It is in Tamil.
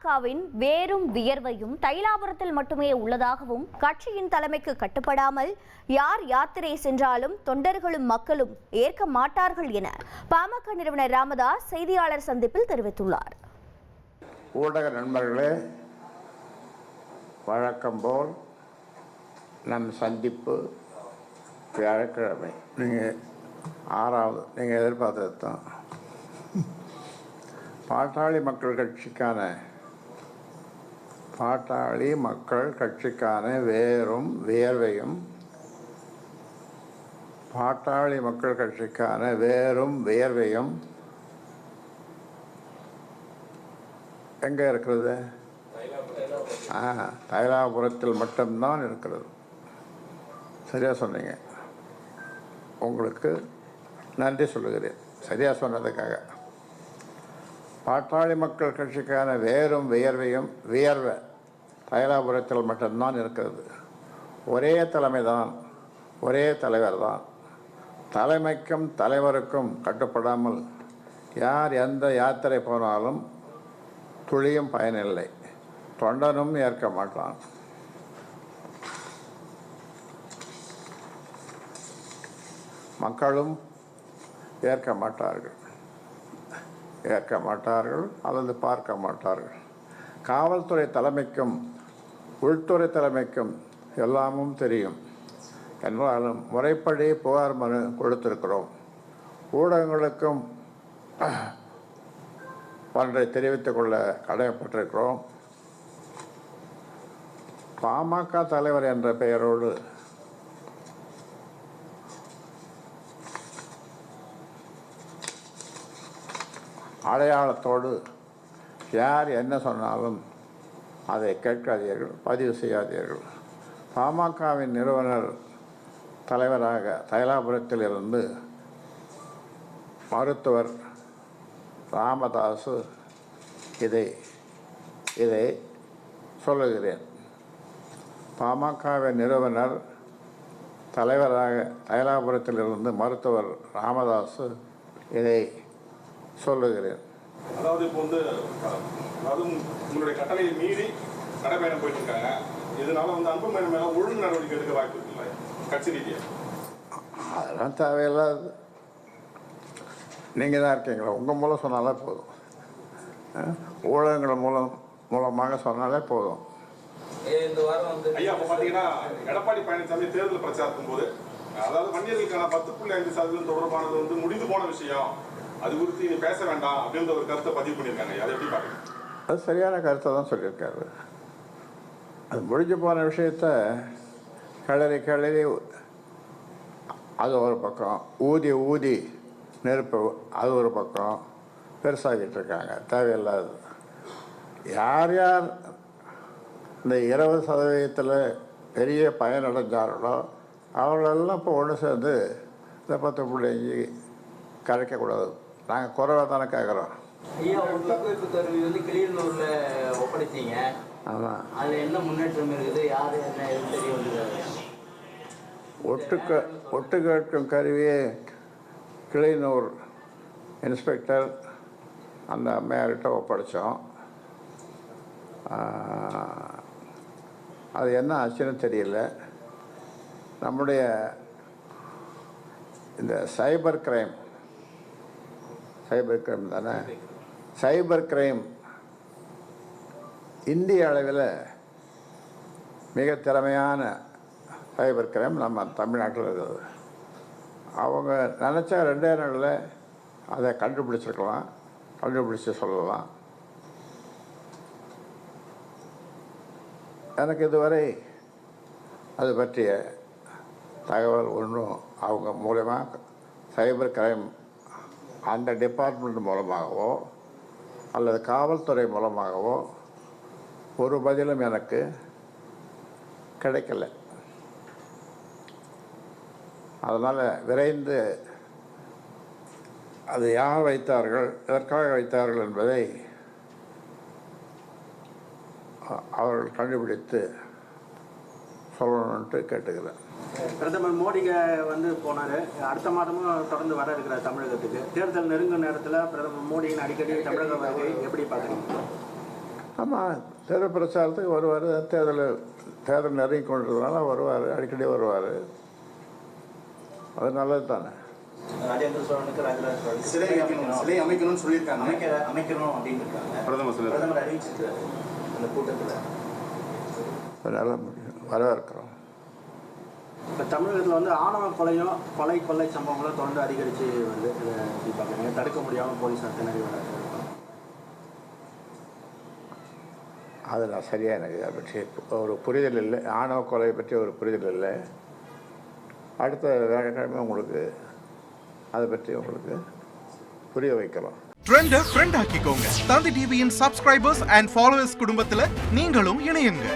பாமகவின் வேரும் வியர்வையும் தைலாபுரத்தில் மட்டுமே உள்ளதாகவும் கட்சியின் தலைமைக்கு கட்டுப்படாமல் யார் யாத்திரை சென்றாலும் தொண்டர்களும் மக்களும் ஏற்க மாட்டார்கள் என பாமக நிறுவனர் ராமதாஸ் செய்தியாளர் சந்திப்பில் தெரிவித்துள்ளார். ஊடக நண்பர்களே, வழக்கம் போல் நம் சந்திப்பு வியாழக்கிழமை நீங்கள் 6வது நீங்கள் எதிர்பார்த்தது தான். பாட்டாளி மக்கள் கட்சிக்கான வேரும் வியர்வையும் பாட்டாளி மக்கள் கட்சிக்கான வேரும் வியர்வையும் எங்கே இருக்கிறது? தைலாபுரத்தில் மட்டும்தான் இருக்கிறது. சரியாக சொன்னீங்க. உங்களுக்கு நன்றி சொல்லுகிறேன் சரியாக சொன்னதுக்காக. பாட்டாளி மக்கள் கட்சிக்கான வேரும் வியர்வை தைலாபுரத்தில் மட்டும்தான் இருக்கிறது. ஒரே தலைமை தான், ஒரே தலைவர் தான். தலைமைக்கும் தலைவருக்கும் கட்டுப்படாமல் யார் எந்த யாத்திரை போனாலும் துளியும் பயனில்லை. தொண்டனும் ஏற்க மாட்டான். மக்களும் ஏற்க மாட்டார்கள் அல்லது பார்க்க மாட்டார்கள். காவல்துறை தலைமைக்கும் உள்துறை தலைமைக்கும் எல்லாமும் தெரியும். என்றாலும் முறைப்படி புகார் மனு கொடுத்திருக்கிறோம். ஊடகங்களுக்கும் ஒன்றை தெரிவித்துக் கொள்ள கடமைப்பட்டிருக்கிறோம். பாமக தலைவர் என்ற பெயரோடு அடையாளத்தோடு யார் என்ன சொன்னாலும் அதை கேட்காதீர்கள், பதிவு செய்யாதீர்கள். பாமகவின் நிறுவனர் தலைவராக தைலாபுரத்தில் இருந்து மருத்துவர் ராமதாஸ் இதை சொல்லுகிறேன். பாமகவின் நிறுவனர் தலைவராக தைலாபுரத்தில் இருந்து மருத்துவர் ராமதாஸ் இதை சொல்லுகிறேன். அதாவது இப்போ உங்களுடைய கட்டளையை மீறி நடைபயணம் போயிட்டு இருக்காங்க. இதனால அன்புமணி மேல ஒழுங்கு நடவடிக்கை எடுக்க வாய்ப்பு இருக்குல்ல கட்சி ரீதியாக? அதெல்லாம் தேவையில்லாது. நீங்கள் தான் இருக்கீங்களா, உங்கள் மூலம் சொன்னாலே போதும். ஊடகங்கள் மூலமாக சொன்னாலே போதும். இந்த வாரம் ஐயா இப்போ பார்த்தீங்கன்னா எடப்பாடி பழனிசாமி தேர்தல் பிரச்சாரத்தும் போது அதாவது வன்னியர்களுக்கான 10.5% தொடர்பானது முடிந்து போன விஷயம், அது குறித்து நீ பேச வேண்டாம் அப்படின்ற ஒரு கருத்தை பதிவு பண்ணியிருக்காங்க. அதை எப்படி பார்க்குறீங்க? அது சரியான கருத்தை தான் சொல்லியிருக்காரு. அது முடிஞ்சு போன விஷயத்த கிளறி அது ஒரு பக்கம், ஊதி நெருப்பு அது ஒரு பக்கம் பெருசாகிட்டு இருக்காங்க. தேவையில்லாது. யார் இந்த 20% பெரிய பயனடைஞ்சார்களோ அவர்களெல்லாம் இப்போ ஒன்று சேர்ந்து இந்த 10.5 கரைக்கக்கூடாது. நாங்கள் குறைவாக தானே கேட்குறோம். ஐயா, ஒட்டுக்கேட்பு கருவி கிளியனூர்ல ஒப்படைச்சிங்க. ஆமாம், அதில் என்ன முன்னேற்றம் இருக்குது? யார் என்ன தெரிய வந்தது? ஒட்டு கேட்கும் கருவியே கிளியனூர் இன்ஸ்பெக்டர் அந்த அம்மையார்கிட்ட ஒப்படைச்சோம். அது என்ன ஆச்சுன்னு தெரியல. நம்முடைய இந்த சைபர் கிரைம் தானே, சைபர் கிரைம் இந்திய அளவில் மிக திறமையான சைபர் கிரைம் நம்ம தமிழ்நாட்டில் இருக்குது. அவங்க நினச்சா 2 நாளில் அதை கண்டுபிடிச்சு சொல்லலாம். எனக்கு இதுவரை அது பற்றிய தகவல் ஒன்றும் அவங்க மூலமாக சைபர் கிரைம் அந்த டிபார்ட்மெண்ட் மூலமாகவோ அல்லது காவல்துறை மூலமாகவோ ஒரு பதிலும் எனக்கு கிடைக்கல. அதனால் விரைந்து அது யார் வைத்தார்கள், எதற்காக வைத்தார்கள் என்பதை அவர்கள் கண்டுபிடித்து சொல்லணுன்ட்டு கேட்டுக்கிறேன். பிரதமர் மோடிங்க போனார். அடுத்த மாதமும் தொடர்ந்து வர இருக்கிறார் தமிழகத்துக்கு. தேர்தல் நெருங்கும் நேரத்தில் பிரதமர் மோடியின் அடிக்கடி தமிழக வருகை எப்படி பார்க்குறீங்க? ஆமாம், தேர்தல் பிரச்சாரத்துக்கு வருவார். தேர்தல் நெருங்கி கொண்டிருந்ததுனால வருவார், அடிக்கடி வருவார். அது நல்லது தானே. ராஜேந்திர சோழனுக்கு ராஜராஜ சோழனுக்கு சிலை அமைக்கணும்னு சொல்லியிருக்காங்க. அமைக்கணும் அப்படின்னு இருக்காங்க. பிரதமர் அறிவிச்சிருக்காரு அந்த கூட்டத்தில். நல்ல வரவேற்கிறோம். இப்போ தமிழகத்தில் வந்து ஆணவ கொள்ளை சம்பவங்களும் தொடர்ந்து அதிகரித்து வந்து இதை எப்படி பார்க்குறீங்க? தடுக்க முடியாமல் போலீஸார் திணறி வராங்க. அது நான் சரியாக எனக்கு அதை பற்றி ஒரு புரிதல் இல்லை. ஆணவ கொலை பற்றி ஒரு புரிதல் இல்லை. அடுத்த வியாழக்கிழமை உங்களுக்கு அதை பற்றி உங்களுக்கு புரிய வைக்கலாம். ட்ரெண்டை ஃப்ரெண்ட் ஆக்கிக்கோங்க. தந்தி டிவியின் சப்ஸ்கிரைபர்ஸ் அண்ட் ஃபாலோவர்ஸ் குடும்பத்தில் நீங்களும் இணையுங்க.